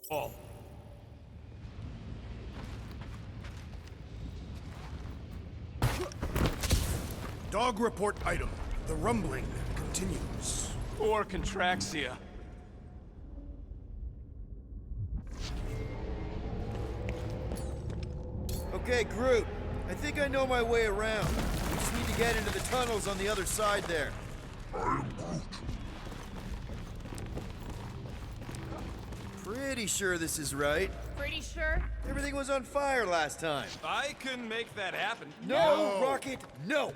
All. Dog report item. The rumbling continues. Or Contraxia. Okay, Groot. I think I know my way around. We just need to get into the tunnels on the other side there. Pretty sure this is right. Pretty sure? Everything was on fire last time. I couldn't make that happen. No, Rocket, no!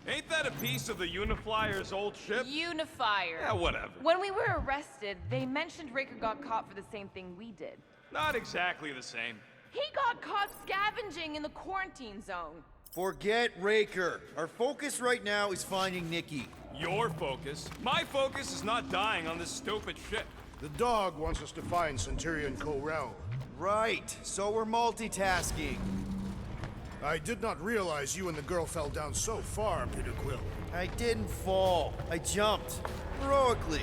Ain't that a piece of the Uniflyer's old ship? Unifier. Yeah, whatever. When we were arrested, they mentioned Raker got caught for the same thing we did. Not exactly the same. He got caught scavenging in the quarantine zone. Forget Raker. Our focus right now is finding Nikki. Your focus. My focus is not dying on this stupid ship. The dog wants us to find Centurion Ko-Rel. Right, so we're multitasking. I did not realize you and the girl fell down so far, Peter Quill. I didn't fall. I jumped. Heroically.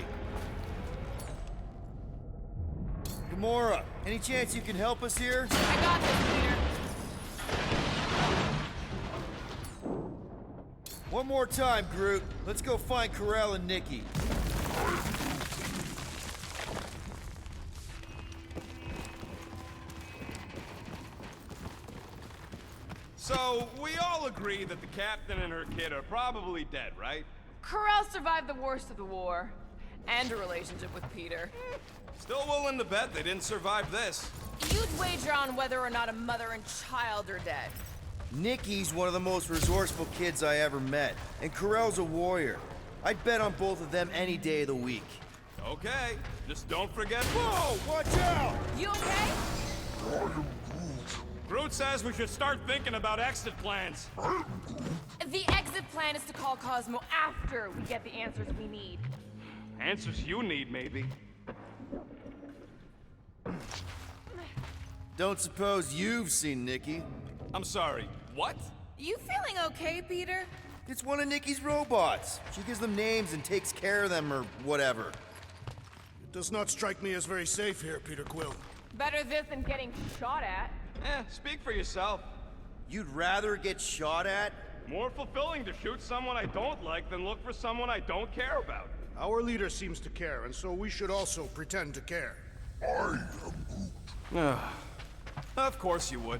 Gamora, any chance you can help us here? I got this, Peter. One more time, Groot. Let's go find Ko-Rel and Nikki. So, we all agree that the captain and her kid are probably dead, right? Corral survived the worst of the war. And a relationship with Peter. Still willing to bet they didn't survive this. You'd wager on whether or not a mother and child are dead. Nikki's one of the most resourceful kids I ever met, and Ko-Rel's a warrior. I'd bet on both of them any day of the week. Okay, just don't forget. Whoa, watch out! You okay? Groot says we should start thinking about exit plans. The exit plan is to call Cosmo after we get the answers we need. Answers you need, maybe. Don't suppose you've seen Nikki? I'm sorry, what? You feeling okay, Peter? It's one of Nikki's robots. She gives them names and takes care of them or whatever. It does not strike me as very safe here, Peter Quill. Better this than getting shot at. Speak for yourself. You'd rather get shot at? More fulfilling to shoot someone I don't like than look for someone I don't care about. Our leader seems to care, and so we should also pretend to care. Of course you would.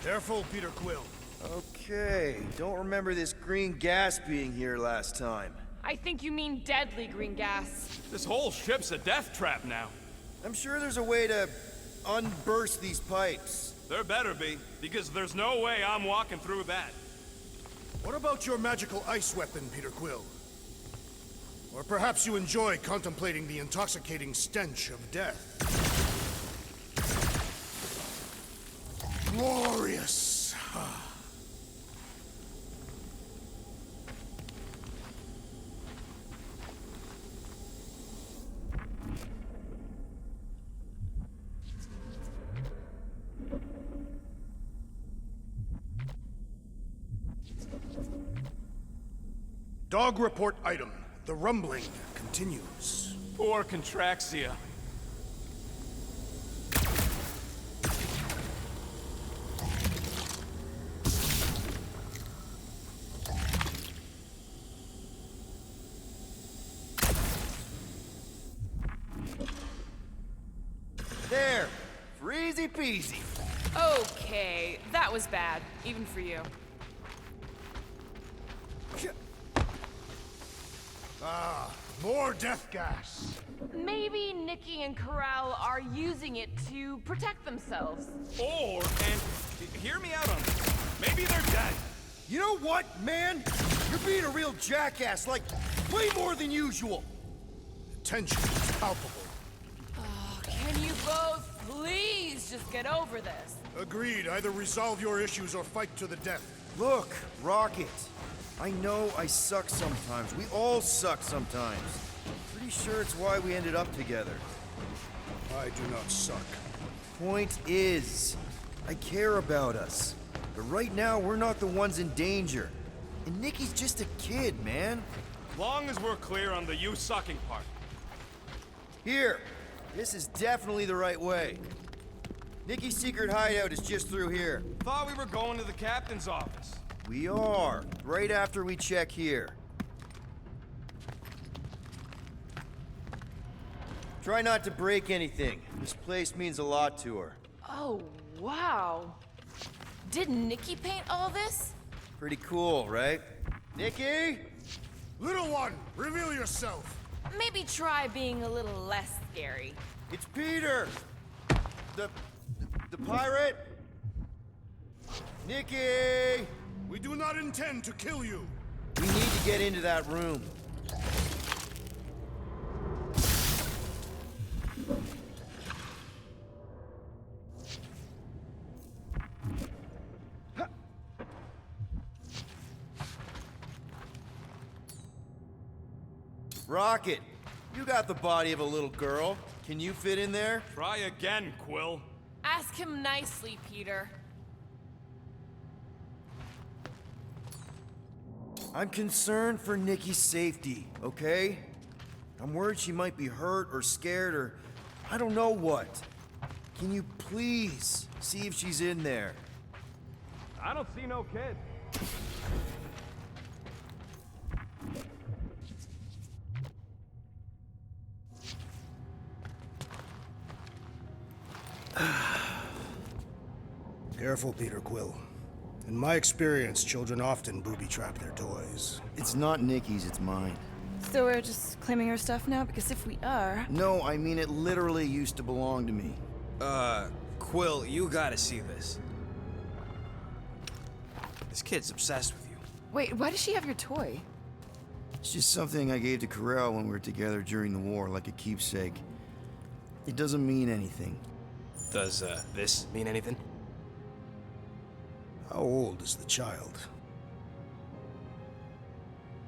Careful, Peter Quill. Okay, don't remember this green gas being here last time. I think you mean deadly green gas. This whole ship's a death trap now. I'm sure there's a way to unburst these pipes. There better be, because there's no way I'm walking through that. What about your magical ice weapon, Peter Quill? Or perhaps you enjoy contemplating the intoxicating stench of death. Glorious! Dog report item. The rumbling continues. Or Contraxia. There! For easy peasy. Okay, that was bad, even for you. Ah, more death gas. Maybe Nikki and Corral are using it to protect themselves. Or, and hear me out on this, maybe they're dead. You know what, man? You're being a real jackass, like, way more than usual. The tension is palpable. Oh, can you both please just get over this? Agreed. Either resolve your issues or fight to the death. Look, Rocket. I know I suck sometimes. We all suck sometimes. Pretty sure it's why we ended up together. I do not suck. Point is, I care about us. But right now, we're not the ones in danger. And Nikki's just a kid, man. Long as we're clear on the you sucking part. Here, this is definitely the right way. Nikki's secret hideout is just through here. Thought we were going to the captain's office. We are, right after we check here. Try not to break anything. This place means a lot to her. Oh, wow. Did Nikki paint all this? Pretty cool, right? Nikki? Little one, reveal yourself. Maybe try being a little less scary. It's Peter! The pirate? Nikki! We do not intend to kill you. We need to get into that room. Rocket, you got the body of a little girl. Can you fit in there? Try again, Quill. Ask him nicely, Peter. I'm concerned for Nikki's safety, okay? I'm worried she might be hurt or scared or I don't know what. Can you please see if she's in there? I don't see no kid. Careful, Peter Quill. In my experience, children often booby-trap their toys. It's not Nikki's, it's mine. So we're just claiming her stuff now? Because if we are... No, I mean it literally used to belong to me. Quill, you gotta see this. This kid's obsessed with you. Wait, why does she have your toy? It's just something I gave to Corel when we were together during the war, like a keepsake. It doesn't mean anything. Does, this mean anything? How old is the child?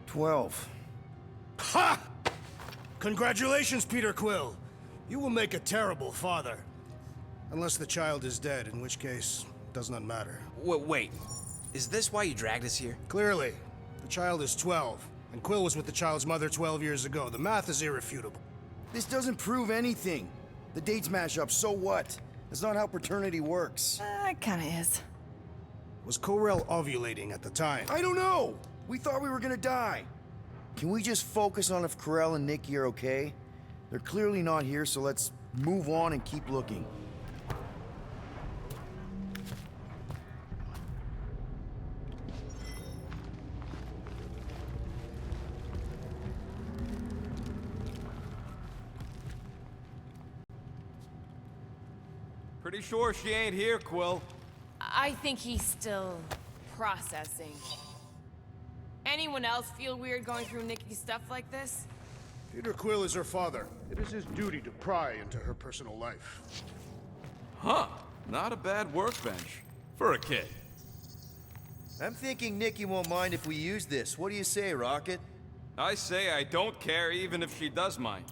12. Ha! Congratulations, Peter Quill. You will make a terrible father. Unless the child is dead, in which case, does not matter. Wait. Is this why you dragged us here? Clearly, the child is 12, and Quill was with the child's mother 12 years ago. The math is irrefutable. This doesn't prove anything. The dates match up, so what? That's not how paternity works. It kinda is. Was Corel ovulating at the time? I don't know! We thought we were gonna die. Can we just focus on if Corel and Nikki are okay? They're clearly not here, so let's move on and keep looking. Pretty sure she ain't here, Quill. I think he's still processing. Anyone else feel weird going through Nikki's stuff like this? Peter Quill is her father. It is his duty to pry into her personal life. Huh. Not a bad workbench. For a kid. I'm thinking Nikki won't mind if we use this. What do you say, Rocket? I say I don't care even if she does mind.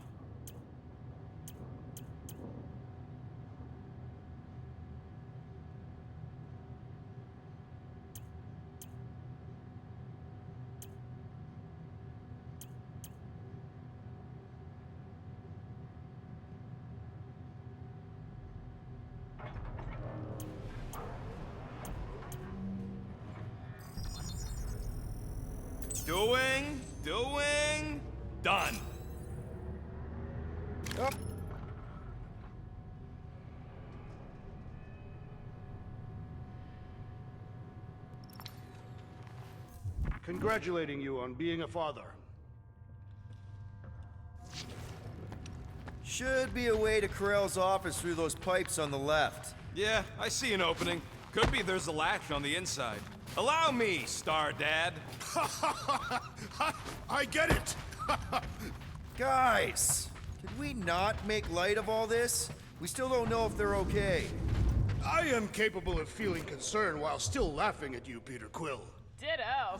Doing, done. Oh. Congratulating you on being a father. Should be a way to Corel's office through those pipes on the left. Yeah, I see an opening. Could be there's a latch on the inside. Allow me, Star Dad. I get it! Guys, could we not make light of all this? We still don't know if they're okay. I am capable of feeling concern while still laughing at you, Peter Quill. Ditto.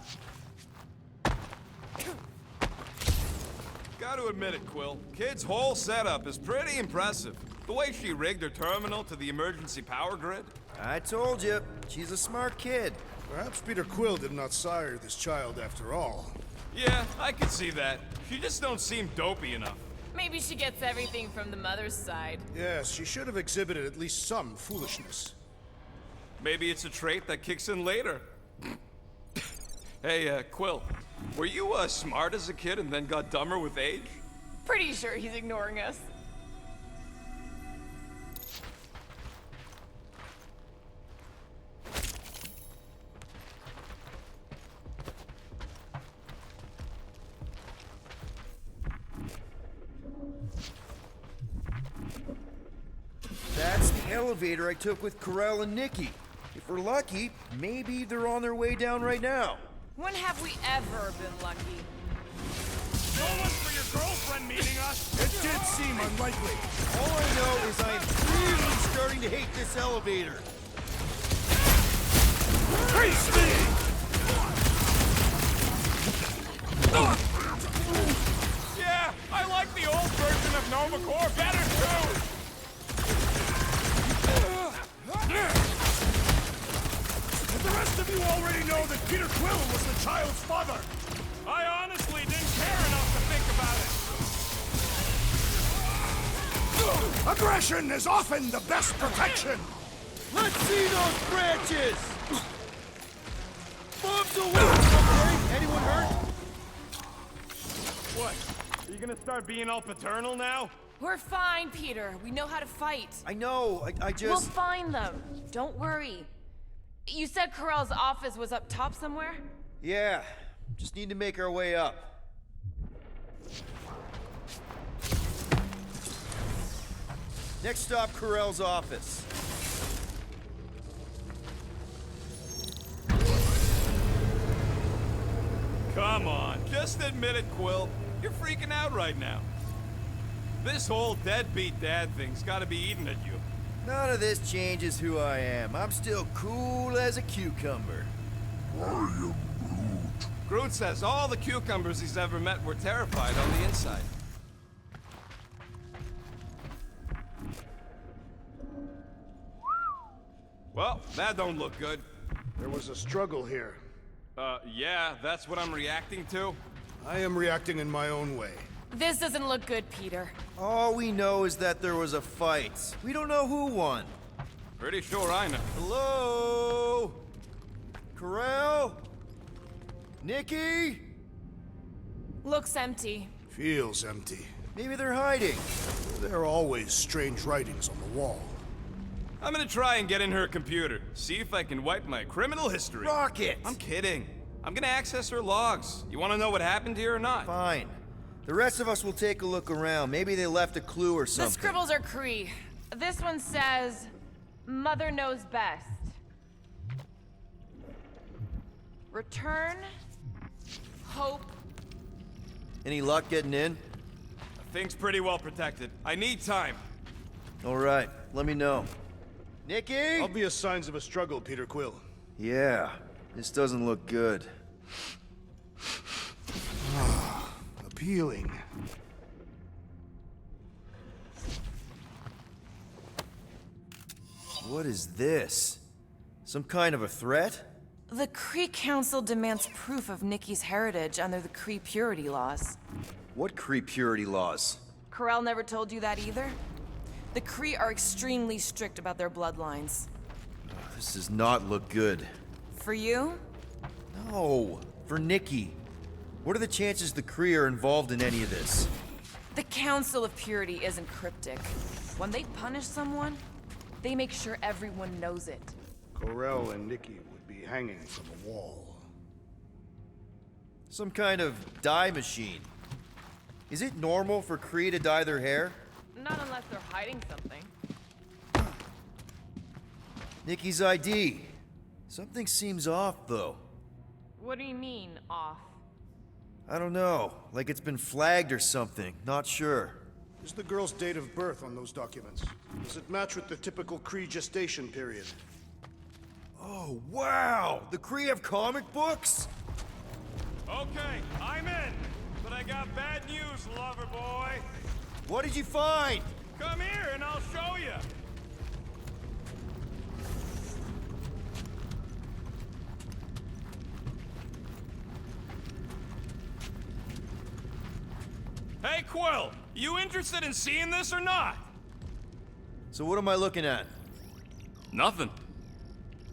Gotta admit it, Quill. Kid's whole setup is pretty impressive. The way she rigged her terminal to the emergency power grid. I told you, she's a smart kid. Perhaps Peter Quill did not sire this child after all. Yeah, I could see that. She just don't seem dopey enough. Maybe she gets everything from the mother's side. Yes, she should have exhibited at least some foolishness. Maybe it's a trait that kicks in later. Hey, Quill, were you smart as a kid and then got dumber with age? Pretty sure he's ignoring us. That's the elevator I took with Corell and Nikki. If we're lucky, maybe they're on their way down right now. When have we ever been lucky? No one for your girlfriend meeting us! It did seem unlikely. All I know is I am really starting to hate this elevator. Yeah, I like the old version of Nova Corps better too! The rest of you already know that Peter Quill was the child's father. I honestly didn't care enough to think about it. Aggression is often the best protection. Let's see those branches! Bombs away! Okay, anyone hurt? What? Are you gonna start being all paternal now? We're fine, Peter. We know how to fight. I know, I just... We'll find them. Don't worry. You said Corell's office was up top somewhere? Yeah, just need to make our way up. Next stop, Corell's office. Come on, just admit it, Quill. You're freaking out right now. This whole deadbeat dad thing's gotta be eating at you. None of this changes who I am. I'm still cool as a cucumber. Groot says all the cucumbers he's ever met were terrified on the inside. Well, that don't look good. There was a struggle here. Yeah, that's what I'm reacting to. I am reacting in my own way. This doesn't look good, Peter. All we know is that there was a fight. We don't know who won. Pretty sure I know. Hello? Corell? Nikki? Looks empty. Feels empty. Maybe they're hiding. There are always strange writings on the wall. I'm gonna try and get in her computer, see if I can wipe my criminal history. Rocket! I'm kidding. I'm gonna access her logs. You wanna know what happened here or not? Fine. The rest of us will take a look around. Maybe they left a clue or The something. scribbles are Kree. This one says, Mother knows best. Return. Hope. Any luck getting in? Thing's pretty well protected. I need time. All right, let me know. Nikki? Obvious signs of a struggle, Peter Quill. Yeah, this doesn't look good. Appealing. What is this? Some kind of a threat? The Kree Council demands proof of Nikki's heritage under the Kree purity laws. What Kree purity laws? Corell never told you that either? The Kree are extremely strict about their bloodlines. This does not look good. For you? No, for Nikki. What are the chances the Kree are involved in any of this? The Council of Purity isn't cryptic. When they punish someone, they make sure everyone knows it. Corell and Nikki would be hanging from a wall. Some kind of dye machine. Is it normal for Kree to dye their hair? Not unless they're hiding something. Nikki's ID. Something seems off, though. What do you mean, off? I don't know. Like it's been flagged or something. Not sure. Is the girl's date of birth on those documents? Does it match with the typical Kree gestation period? Oh, wow! The Kree have comic books? Okay, I'm in. But I got bad news, lover boy. What did you find? Come here and I'll show you. Hey, Quill, you interested in seeing this or not? So what am I looking at? Nothing.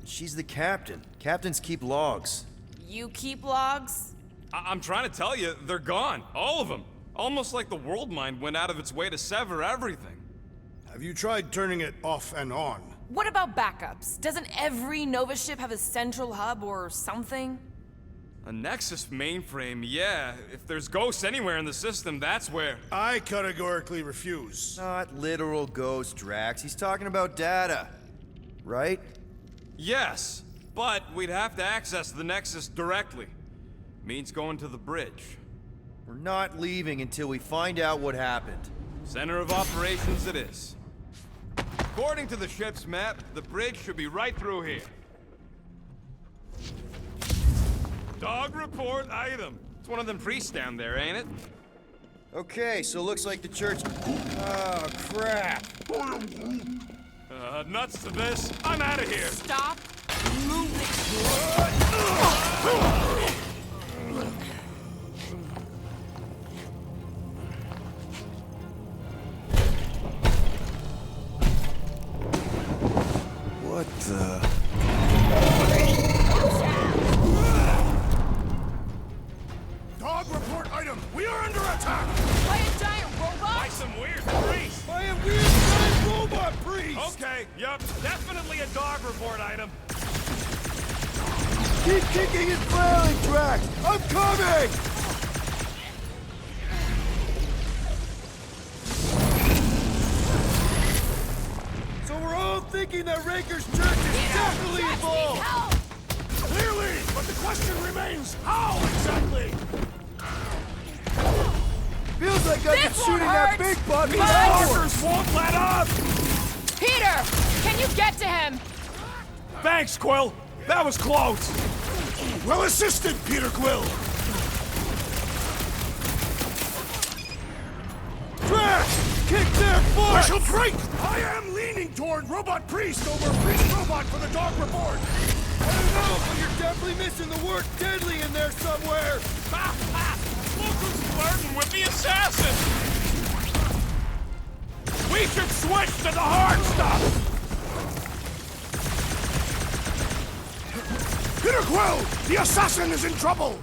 She's the captain. Captains keep logs. You keep logs? I'm trying to tell you, they're gone. All of them. Almost like the world mind went out of its way to sever everything. Have you tried turning it off and on? What about backups? Doesn't every Nova ship have a central hub or something? A Nexus mainframe, yeah. If there's ghosts anywhere in the system, that's where. I categorically refuse. Not literal ghost, Drax. He's talking about data. Right? Yes, but we'd have to access the Nexus directly. Means going to the bridge. We're not leaving until we find out what happened. Center of operations it is. According to the ship's map, the bridge should be right through here. Dog report item. It's one of them priests down there, ain't it? Okay, so looks like the church... Oh, crap. Nuts to this. I'm out of here. Stop moving. What the... Dog report item! We are under attack! By a giant robot? By some weird priest. By a weird giant robot priest! Okay, yup, definitely a dog report item. Keep kicking and flailing, Drax! I'm coming! So we're all thinking that Raker's church is definitely Drax needs involved! help! Clearly, but the question remains, how exactly? Feels like I've been This one shooting that hurts! big buck for But- hours! Won't let up! Peter! Can you get to him? Thanks, Quill. That was close. Well assisted, Peter Quill! Drax! Kick their butt! Marshal Drake! I am leaning toward Robot Priest over Priest Robot for the dog report! I don't know, but you're definitely missing the word deadly in there somewhere! Ha ha! Look who's flirting with the assassin! We should switch to the hard stuff! Peter Quill! The assassin is in trouble!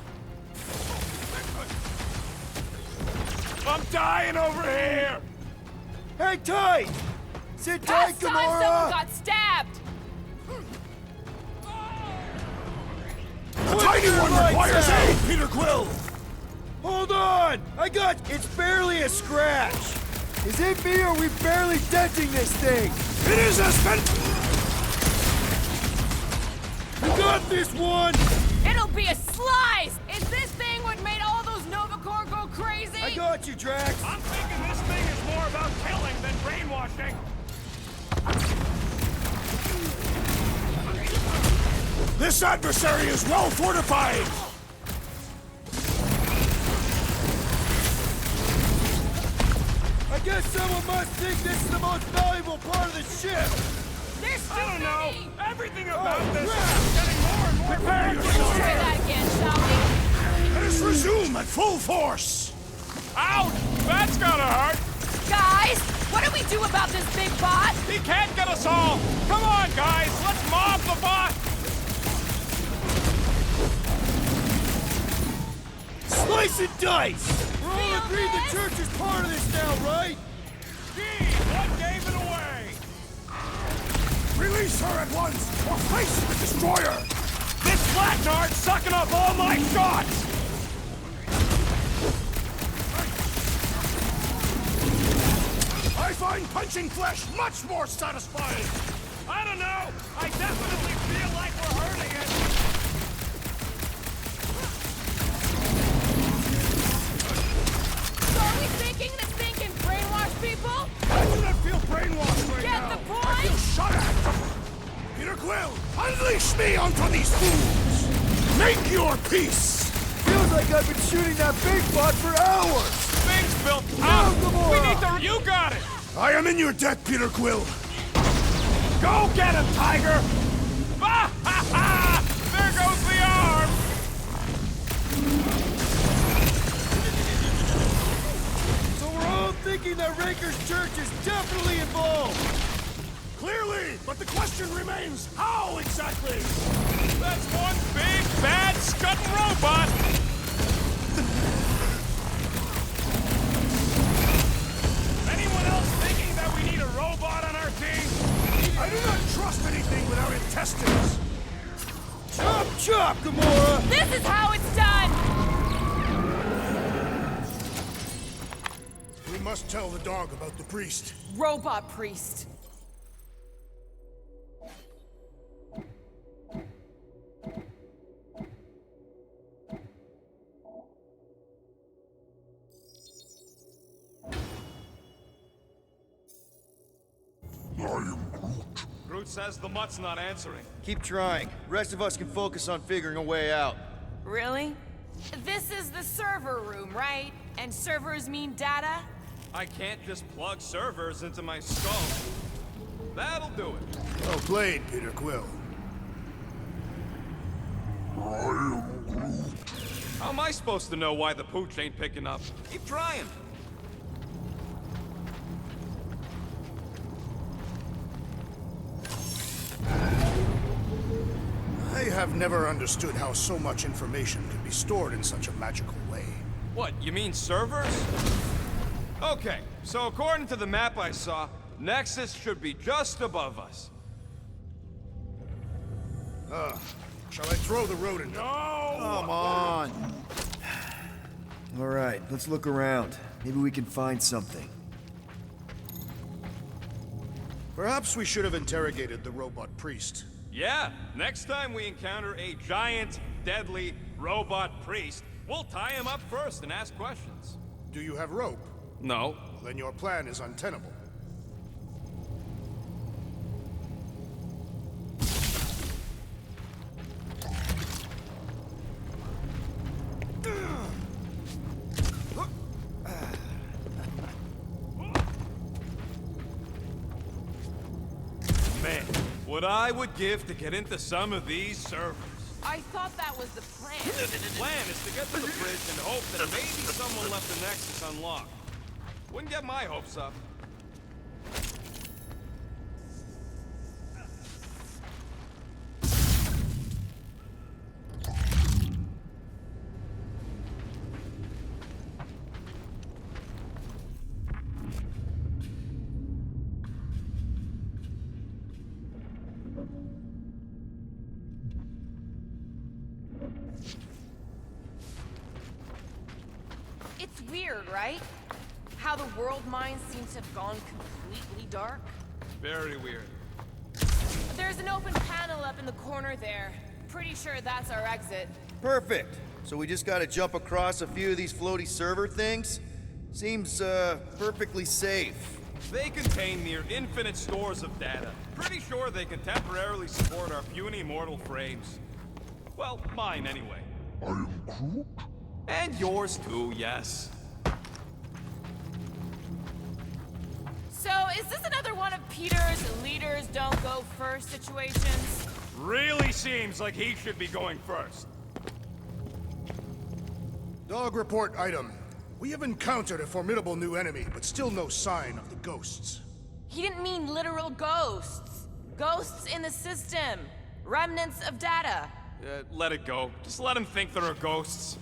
I'm dying over here! Hang tight! Sit tight, Last time someone Gamora! got stabbed! The tiny one lights requires out. aid, Peter Quill! Hold on! It's barely a scratch! Is it me or are we barely denting this thing? It is a spent... You got this one! It'll be a slice! Is this thing what made all those Nova Corps go crazy? I got you, Drax! I'm thinking this thing is more about killing than brainwashing. This adversary is well fortified! I guess someone must think this is the most valuable part of the ship! There's too I don't know. many! Everything about Oh, this crap. is getting more and more Prepare Let's try that again, shall we? Let us resume at full force! Ouch! That's gotta hurt! Guys, what do we do about this big bot? He can't get us all! Come on, guys! Let's mob the bot! Slice and dice! We're all Feel agreed this? the church is part of this now, right? Gee, what gave it away? Release her at once, or face the destroyer! This blackguard's sucking up all my shots! I find punching flesh much more satisfying! I don't know! I definitely feel like we're hurting it! So are we thinking this thing can brainwash people? I do not feel brainwashed right Get now! me onto these fools! Make your peace! Feels like I've been shooting that big bot for hours! Things built up! Gamora! We need to... You got it! I am in your debt, Peter Quill! Go get him, Tiger! Ah, ha, ha! There goes the arm! So we're all thinking that Raker's Church is definitely involved! Clearly, but the question remains, how exactly? That's one big, bad, scudding robot! Anyone else thinking that we need a robot on our team? I do not trust anything without intestines! Chop chop, Gamora! This is how it's done! We must tell the dog about the priest. Robot priest. Groot says the mutt's not answering. Keep trying. Rest of us can focus on figuring a way out. Really? This is the server room, right? And servers mean data? I can't just plug servers into my skull. That'll do it. Well played, Peter Quill. How am I supposed to know why the pooch ain't picking up? Keep trying. I have never understood how so much information can be stored in such a magical way. What, you mean servers? Okay, so according to the map I saw, Nexus should be just above us. Shall I throw the rodent? Come on! Alright, let's look around. Maybe we can find something. Perhaps we should have interrogated the robot priest. Yeah, next time we encounter a giant, deadly robot priest, we'll tie him up first and ask questions. Do you have rope? No. Then your plan is untenable. Man, what I would give to get into some of these servers. I thought that was the plan. The plan is to get to the bridge and hope that maybe someone left the Nexus unlocked. Wouldn't get my hopes up. It's weird, right? How the world minds seem to have gone completely dark. Very weird. There's an open panel up in the corner there. Pretty sure that's our exit. Perfect! So we just gotta jump across a few of these floaty server things? Seems, perfectly safe. They contain near infinite stores of data. Pretty sure they can temporarily support our puny mortal frames. Well, mine anyway. I am Groot? And yours too, yes. So, is this another one of Peter's leaders don't go first situations? Really seems like he should be going first. Dog report item. We have encountered a formidable new enemy, but still no sign of the ghosts. He didn't mean literal ghosts. Ghosts in the system. Remnants of data. Let it go. Just let him think there are ghosts.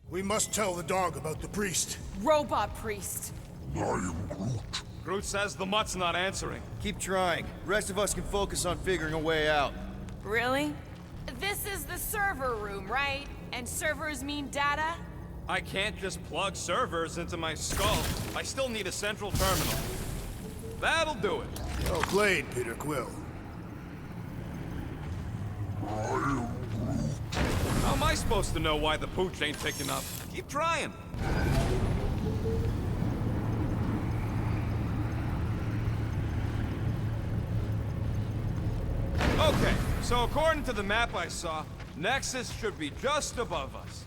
We must tell the dog about the priest. Robot priest. I am Groot. Groot says the mutt's not answering. Keep trying. Rest of us can focus on figuring a way out. Really? This is the server room, right? And servers mean data? I can't just plug servers into my skull. I still need a central terminal. That'll do it. Well played, Peter Quill. How am I supposed to know why the pooch ain't picking up? Keep trying. Okay, so according to the map I saw, Nexus should be just above us.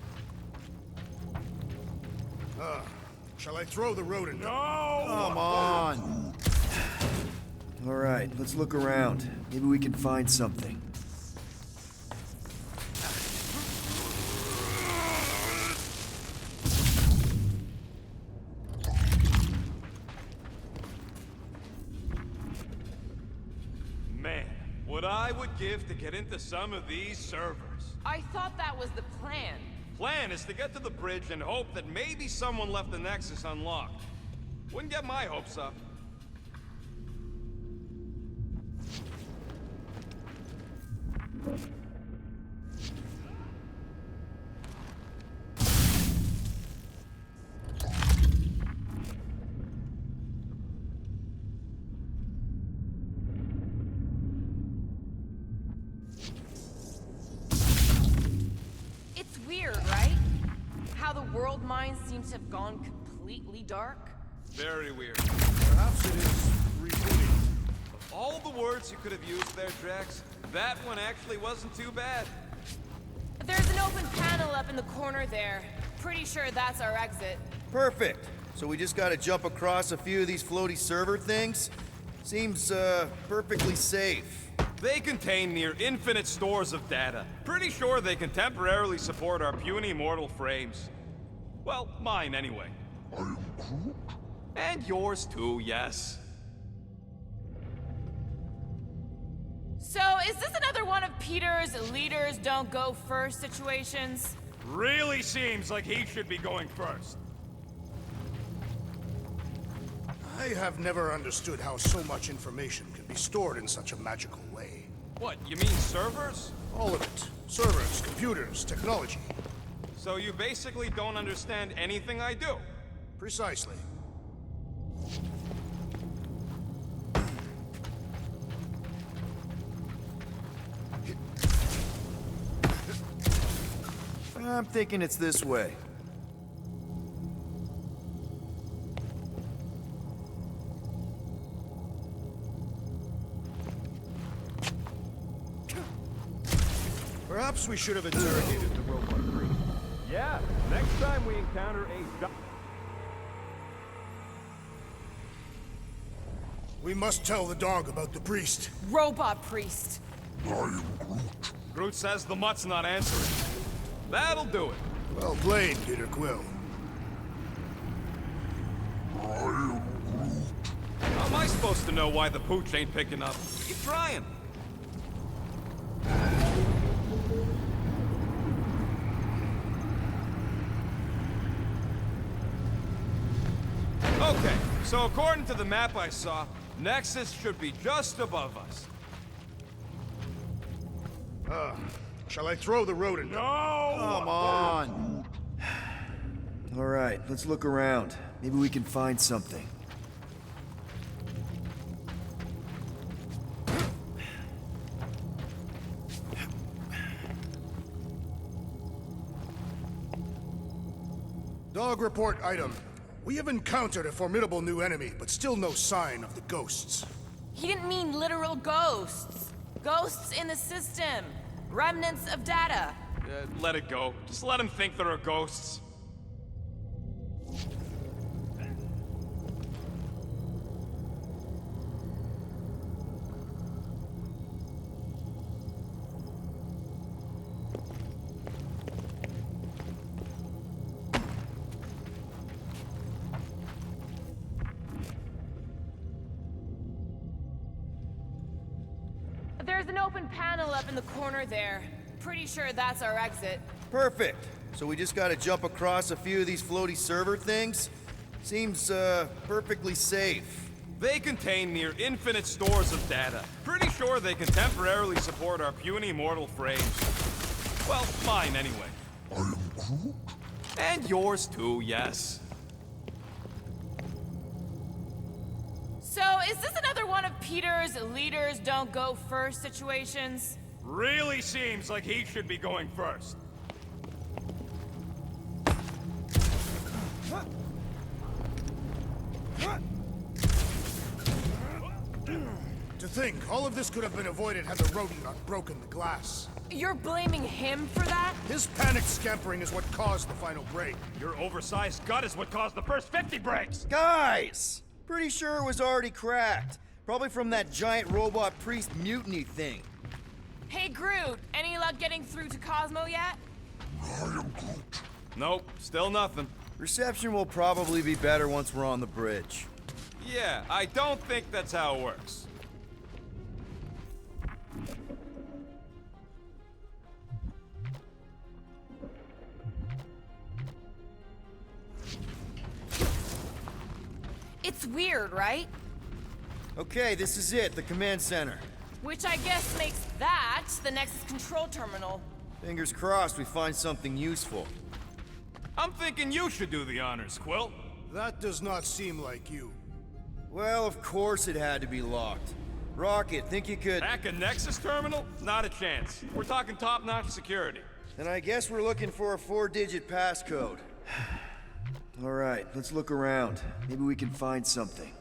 Shall I throw the rodent? No! Come on! Alright, let's look around. Maybe we can find something. Man, what I would give to get into some of these servers. I thought that was the plan. Plan is to get to the bridge and hope that maybe someone left the Nexus unlocked. Wouldn't get my hopes up. It's weird, right? How the world mine seems to have gone completely dark. Very weird. Perhaps it is rebooting. Of all the words you could have used there, Drax, that one actually wasn't too bad. There's an open panel up in the corner there. Pretty sure that's our exit. Perfect! So we just gotta jump across a few of these floaty server things? Seems, perfectly safe. They contain near infinite stores of data. Pretty sure they can temporarily support our puny mortal frames. Well, mine anyway. I am Groot. And yours too, yes. So, is this another one of Peter's leaders don't go first situations? Really seems like he should be going first. I have never understood how so much information can be stored in such a magical way. What, you mean servers? All of it. Servers, computers, technology. So you basically don't understand anything I do? Precisely. I'm thinking it's this way. Perhaps we should have interrogated the robot priest. Yeah, next time we encounter a... We must tell the dog about the priest. Robot priest. I am Groot. Groot says the mutt's not answering. That'll do it. Well played, Peter Quill. I am Groot. How am I supposed to know why the pooch ain't picking up? Keep trying. Okay, so according to the map I saw, Nexus should be just above us. Shall I throw the rodent? No! Come on! Alright, let's look around. Maybe we can find something. Dog report item. We have encountered a formidable new enemy, but still no sign of the ghosts. He didn't mean literal ghosts. Ghosts in the system. Remnants of data. Let it go. Just let him think there are ghosts. There's an open panel up in the corner there. Pretty sure that's our exit. Perfect! So we just gotta jump across a few of these floaty server things? Seems, perfectly safe. They contain near infinite stores of data. Pretty sure they can temporarily support our puny mortal frames. Well, mine anyway. I am Groot. And yours too, yes. So, is this another one of Peter's leaders don't go first situations? Really seems like he should be going first. To think, all of this could have been avoided had the rodent not broken the glass. You're blaming him for that? His panicked scampering is what caused the final break. Your oversized gut is what caused the first 50 breaks! Guys! Pretty sure it was already cracked. Probably from that giant robot priest mutiny thing. Hey, Groot, any luck getting through to Cosmo yet? I am Groot. Nope, still nothing. Reception will probably be better once we're on the bridge. Yeah, I don't think that's how it works. It's weird, right? Okay, this is it, the command center. Which I guess makes that the Nexus control terminal. Fingers crossed we find something useful. I'm thinking you should do the honors, Quill. That does not seem like you. Well, of course it had to be locked. Rocket, think you could... Hack a Nexus terminal? Not a chance. We're talking top-notch security. Then I guess we're looking for a 4-digit passcode. All right, let's look around. Maybe we can find something.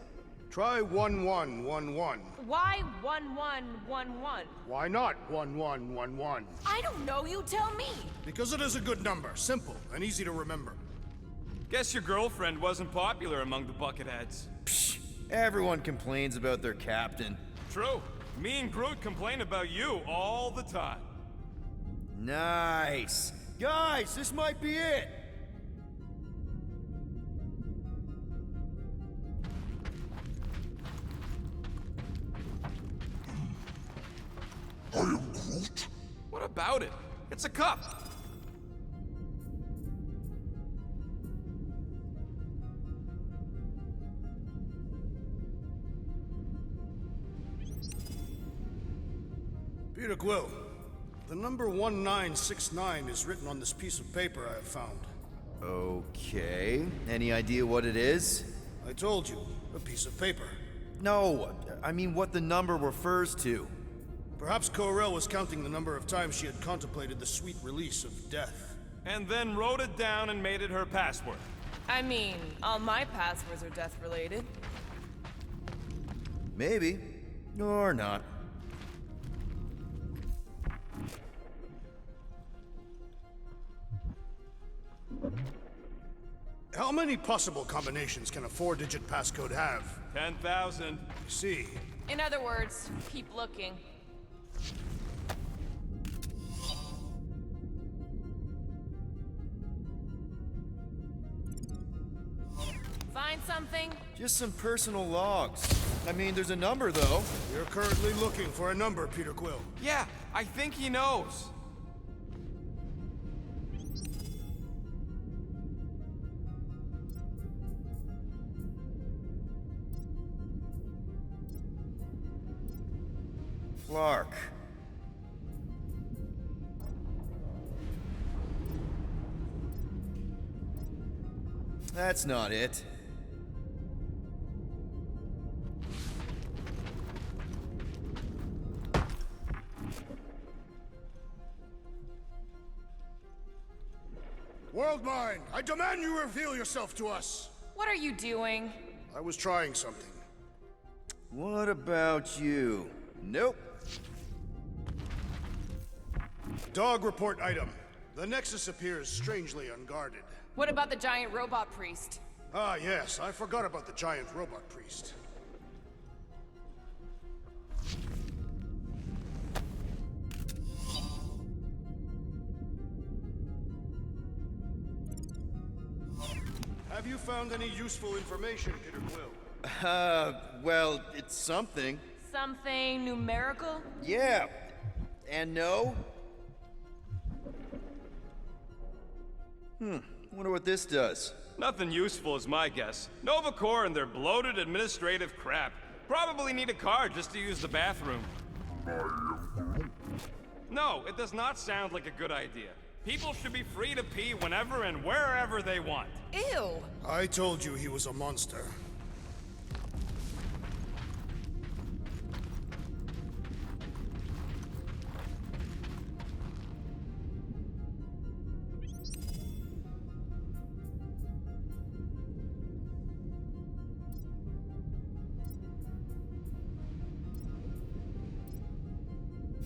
Try 1111. Why 1111? Why not 1111? I don't know, you tell me. Because it is a good number, simple and easy to remember. Guess your girlfriend wasn't popular among the bucketheads. Psh, everyone complains about their captain. True. Me and Groot complain about you all the time. Nice. Guys, this might be it. I am Groot. What about it? It's a cup. Peter Quill, the number 1969 is written on this piece of paper I have found. Okay. Any idea what it is? I told you, a piece of paper. No, I mean what the number refers to. Perhaps Ko-Rel was counting the number of times she had contemplated the sweet release of death. And then wrote it down and made it her password. I mean, all my passwords are death-related. Maybe. Or not. How many possible combinations can a 4-digit passcode have? 10,000. See, In other words, keep looking. Find something? Just some personal logs. I mean, there's a number, though. you're currently looking for a number, Peter Quill. Yeah, I think he knows. Clark. That's not it. Worldmind, I demand you reveal yourself to us! What are you doing? I was trying something. What about you? Nope. Dog report item. The Nexus appears strangely unguarded. What about the giant robot priest? Ah, yes, I forgot about the giant robot priest. Have you found any useful information, Peter Quill? Well, it's something. Something numerical? Yeah. And no? Wonder what this does. Nothing useful is my guess. Nova Corps and their bloated administrative crap. Probably need a card just to use the bathroom. I am Groot. No, it does not sound like a good idea. People should be free to pee whenever and wherever they want. Ew! I told you he was a monster.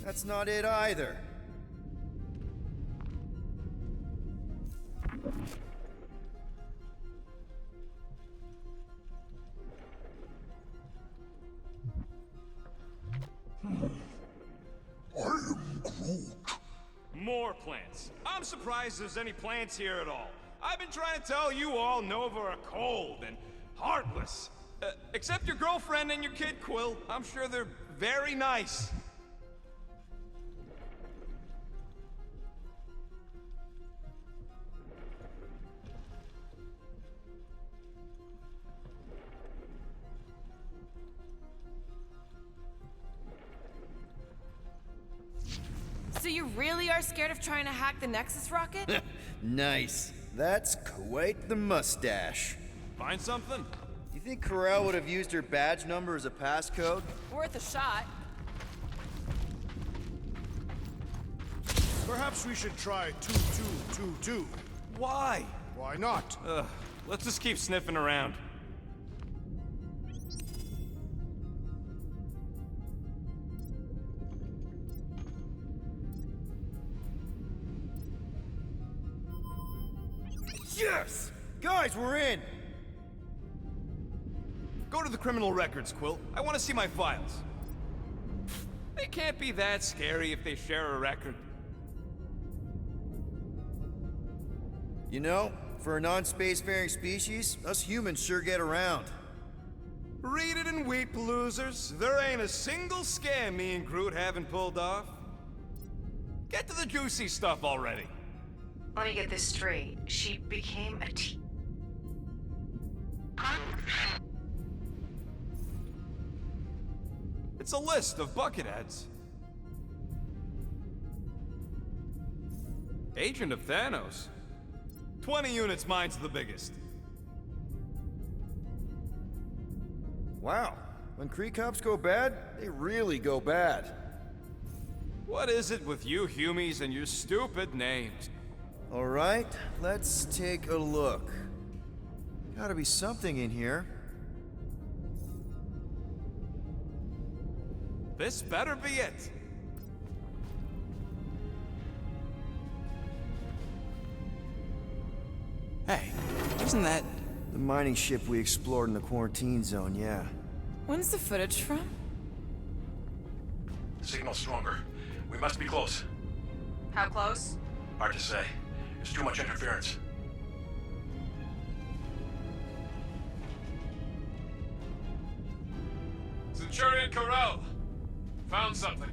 That's not it either. I am Groot. More plants. I'm surprised there's any plants here at all. I've been trying to tell you all Nova are cold and heartless. Except your girlfriend and your kid, Quill. I'm sure they're very nice. So you really are scared of trying to hack the Nexus rocket? Nice. That's quite the mustache. Find something? You think Corel would have used her badge number as a passcode? Worth a shot. Perhaps we should try 2222. Why? Why not? Let's just keep sniffing around. Yes! Guys, we're in! Go to the criminal records, Quill. I want to see my files. They can't be that scary if they share a record. You know, for a non-spacefaring species, us humans sure get around. Read it in Wheat Losers. There ain't a single scam me and Groot haven't pulled off. Get to the juicy stuff already. Let me get this straight. She became a It's a list of bucketheads. Agent of Thanos. 20 units, mine's the biggest. Wow. When Kree cops go bad, they really go bad. What is it with you Humies and your stupid names? All right, let's take a look. Gotta be something in here. This better be it. Hey, isn't that... The mining ship we explored in the quarantine zone, yeah. When's the footage from? Signal stronger. We must be close. How close? Hard to say. There's too much interference. Centurion Corel. Found something.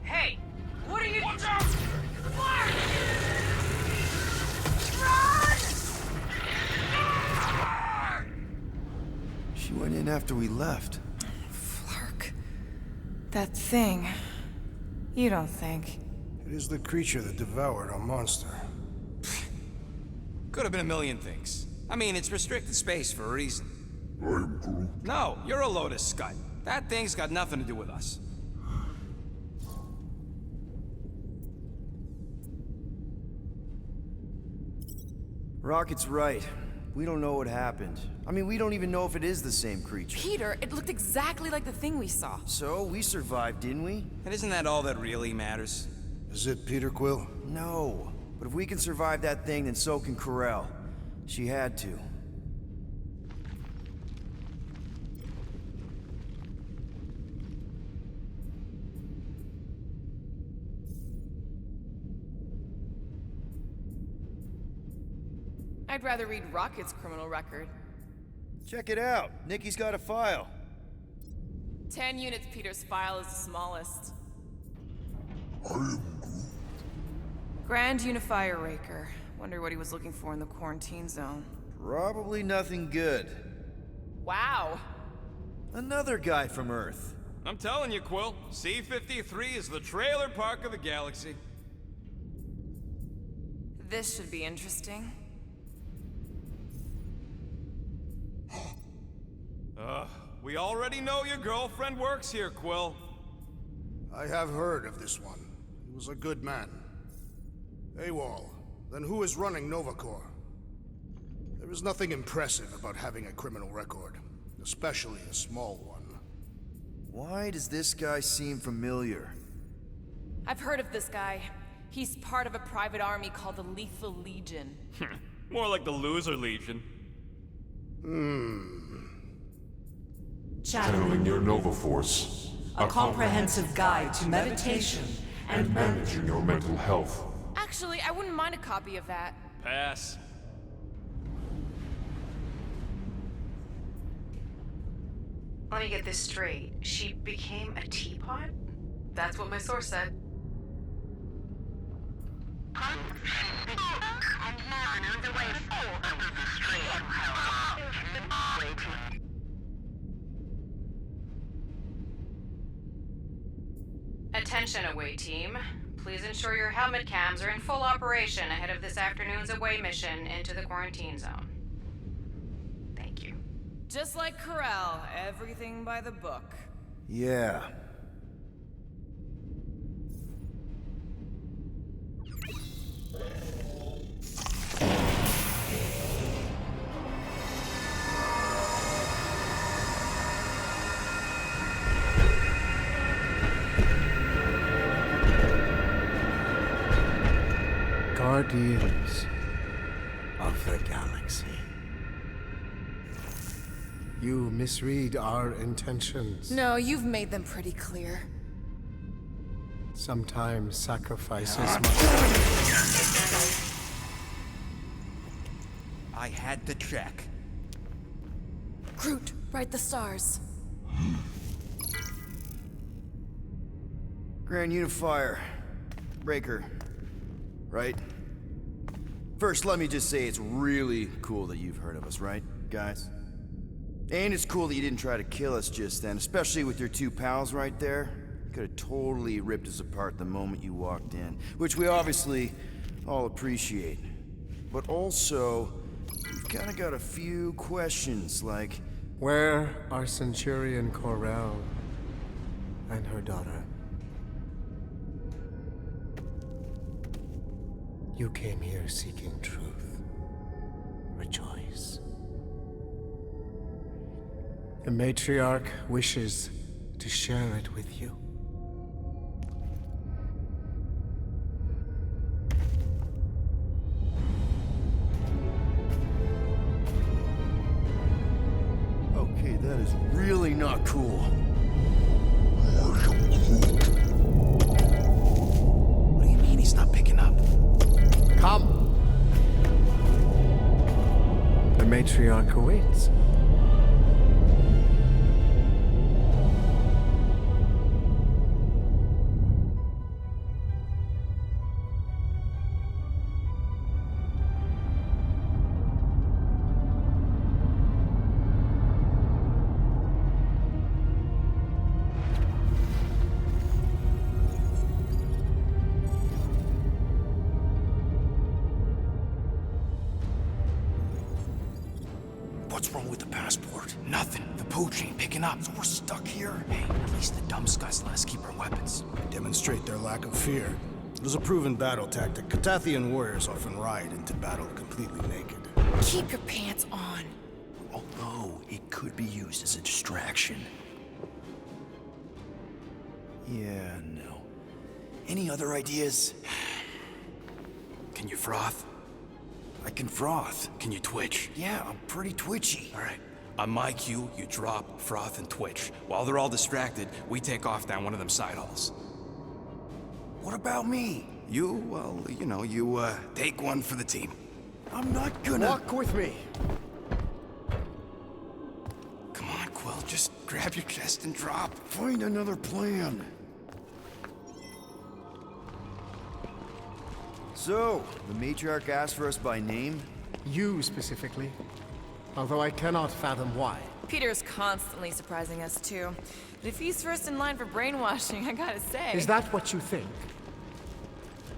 Hey! What are you— Watch out! She went in after we left. Flark. That thing. You don't think? It is the creature that devoured our monster. Could have been a million things. I mean, it's restricted space for a reason. I am Groot. No, you're a load of scud. That thing's got nothing to do with us. Rocket's right. We don't know what happened. I mean, we don't even know if it is the same creature. Peter, it looked exactly like the thing we saw. So, we survived, didn't we? And isn't that all that really matters? Is it Peter Quill? No. But if we can survive that thing, then so can Corel. She had to. I'd rather read Rocket's criminal record. Check it out. Nikki's got a file. 10 units, Peter's file is the smallest. I am Groot. Grand Unifier Raker. Wonder what he was looking for in the quarantine zone. Probably nothing good. Wow. Another guy from Earth. I'm telling you, Quill, C-53 is the trailer park of the galaxy. This should be interesting. We already know your girlfriend works here, Quill. I have heard of this one. He was a good man. AWOL. Then who is running Nova Corps? There is nothing impressive about having a criminal record, especially a small one. Why does this guy seem familiar? I've heard of this guy. He's part of a private army called the Lethal Legion. More like the Loser Legion. Channeling your Nova Force. A comprehensive guide to meditation and managing your mental health. Actually, I wouldn't mind a copy of that. Pass. Let me get this straight. She became a teapot? That's what my source said. Attention, away team. Please ensure your helmet cams are in full operation ahead of this afternoon's away mission into the quarantine zone. Thank you. Just like Corel, everything by the book. Yeah. Guardians of the Galaxy. You misread our intentions. No, you've made them pretty clear. Sometimes sacrifices I had to check. Groot, write the stars. Grand Unifier. Breaker. Right? First, let me just say it's really cool that you've heard of us, right, guys? And it's cool that you didn't try to kill us just then, especially with your two pals right there. Could have totally ripped us apart the moment you walked in, which we obviously all appreciate. But also, we've kind of got a few questions, like... Where are Centurion Corel and her daughter? You came here seeking truth. Rejoice. The matriarch wishes to share it with you. Okay, that is really not cool. What do you mean he's not picking up? Come! The matriarch awaits. What's wrong with the passport? Nothing. The pooch ain't picking up, so we're stuck here. Hey, at least the dumb scuds let us keep our weapons. Demonstrate their lack of fear. It is a proven battle tactic. Catathian warriors often ride into battle completely naked. Keep your pants on. Although, it could be used as a distraction. Yeah, no. Any other ideas? Can you froth? I can froth. Can you twitch? Yeah, I'm pretty twitchy. All right. On my cue, you drop, froth, and twitch. While they're all distracted, we take off down one of them side halls. What about me? You, well, you take one for the team. I'm not gonna... Walk with me. Come on, Quill, just grab your chest and drop. Find another plan. So, the matriarch asked for us by name? You specifically. Although I cannot fathom why. Peter's constantly surprising us, too. But if he's first in line for brainwashing, I gotta say... Is that what you think?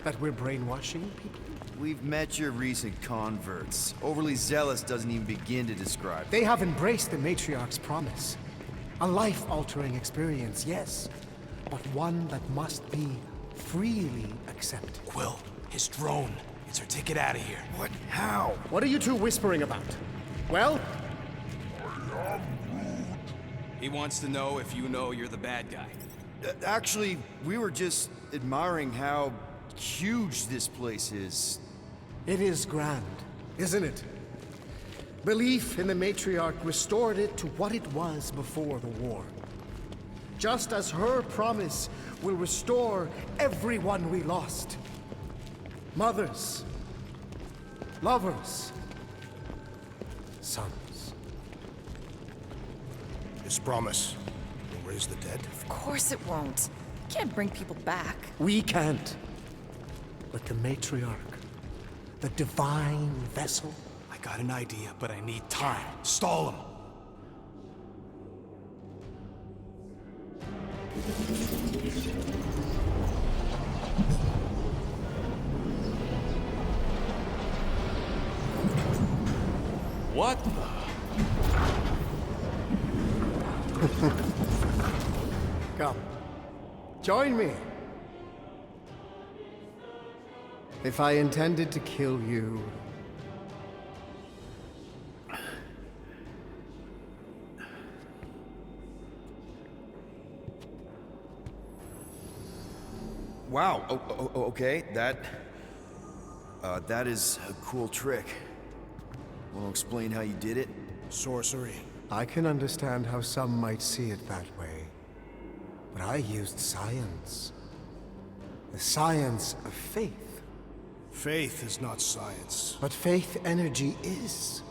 That we're brainwashing people? We've met your recent converts. Overly zealous doesn't even begin to describe them. They have embraced the Matriarch's promise. A life-altering experience, yes. But one that must be freely accepted. Quill, his drone. It's our ticket out of here. What? How? What are you two whispering about? Well? He wants to know if you know you're the bad guy. Actually, we were just admiring how huge this place is. It is grand, isn't it? Belief in the Matriarch restored it to what it was before the war. Just as her promise will restore everyone we lost. Mothers, lovers, sons. This promise will raise the dead? Of course it won't. You can't bring people back. We can't. But the Matriarch, the divine vessel. I got an idea, but I need time. Stall him. What the? Come. Join me. If I intended to kill you... Wow, okay, that is a cool trick. Want to explain how you did it? Sorcery. I can understand how some might see it that way. But I used science. The science of faith. Faith is not science. But faith energy is.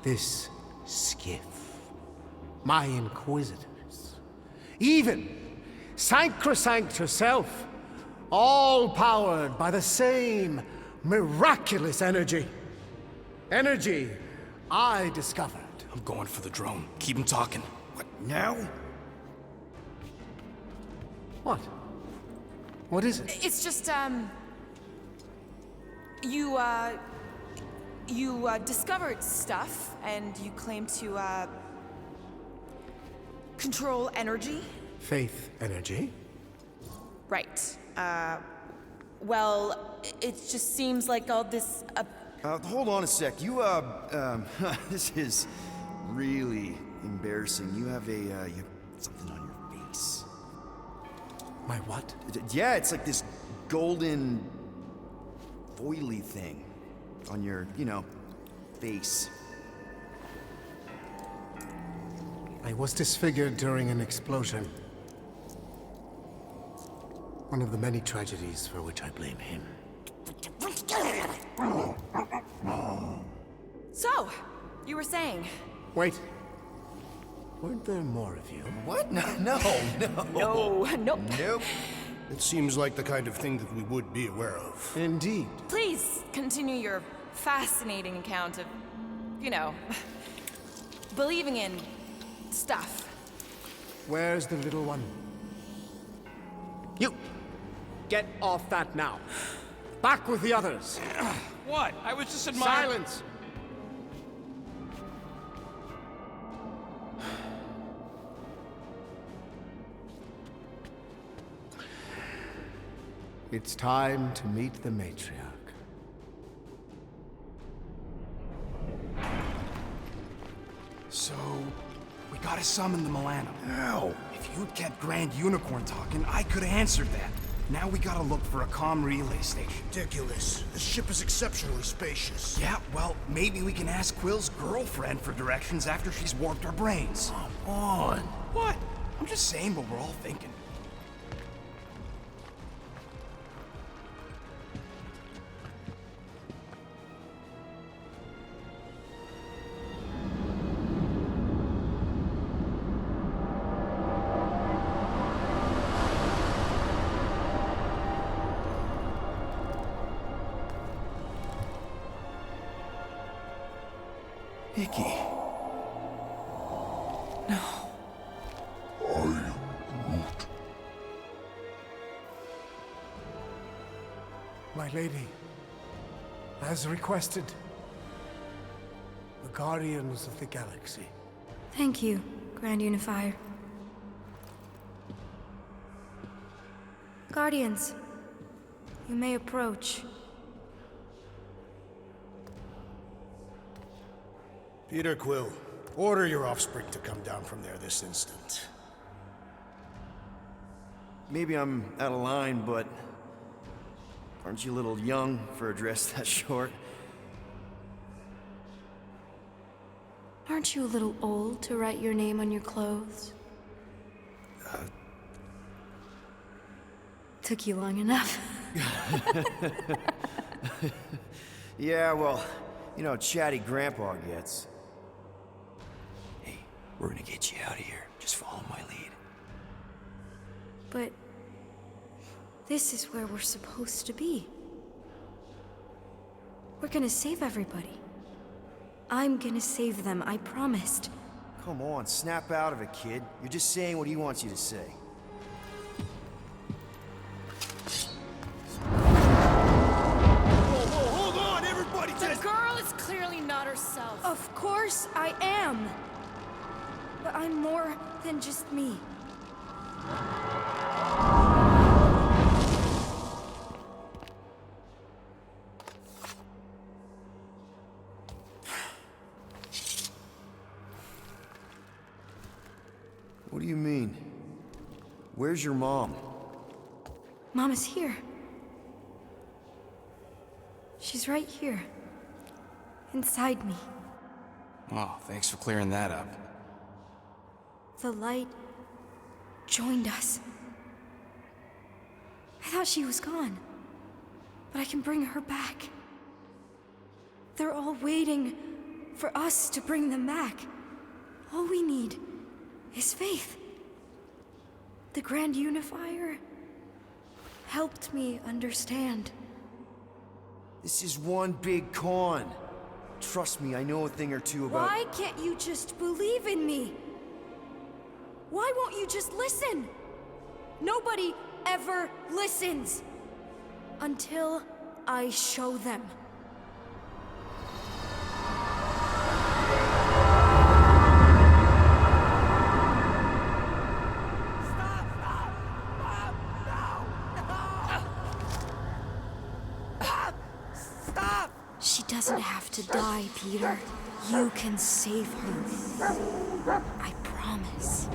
This skiff. My inquisitors. Even Sacrosanct herself. All powered by the same miraculous energy. Energy I discovered. I'm going for the drone. Keep him talking. What, now? What? What is it? It's just, You discovered stuff, and you claim to, control energy? Faith energy? Right. Well, it just seems like all this, Hold on a sec. You, this is really embarrassing. You have you have something on your face. My what? Yeah, it's like this golden, foily thing on your, face. I was disfigured during an explosion. One of the many tragedies for which I blame him. So, you were saying? Wait. Weren't there more of you? What? No. No, nope. Nope. It seems like the kind of thing that we would be aware of. Indeed. Please continue your fascinating account of, believing in stuff. Where's the little one? You! Get off that now. Back with the others. What? I was just admiring... Silence! It's time to meet the Matriarch. So, we gotta summon the Milano. Ow! If you'd kept Grand Unicorn talking, I could've answered that. Now we gotta look for a comm relay station. Ridiculous. The ship is exceptionally spacious. Yeah, well, maybe we can ask Quill's girlfriend for directions after she's warped our brains. Come on. What? I'm just saying what we're all thinking. Nikki. No. I am Groot. My lady, as requested, the Guardians of the Galaxy. Thank you, Grand Unifier. Guardians, you may approach. Peter Quill, order your offspring to come down from there this instant. Maybe I'm out of line, but aren't you a little young for a dress that short? Aren't you a little old to write your name on your clothes? Took you long enough. Yeah, well, you know how chatty Grandpa gets. Hey, we're gonna get you out of here. Just follow my lead. But this is where we're supposed to be. We're gonna save everybody. I'm gonna save them, I promised. Come on, snap out of it, kid. You're just saying what he wants you to say. Hold on, everybody! The girl is clearly not herself. Of course I am. But I'm more than just me. What do you mean? Where's your mom? Mama's here. She's right here. Inside me. Oh, thanks for clearing that up. The light joined us. I thought she was gone, but I can bring her back. They're all waiting for us to bring them back. All we need is faith. The Grand Unifier helped me understand. This is one big con. Trust me, I know a thing or two about— Why can't you just believe in me? Why won't you just listen? Nobody ever listens. Until I show them. She doesn't have to die, Peter. You can save her. I promise.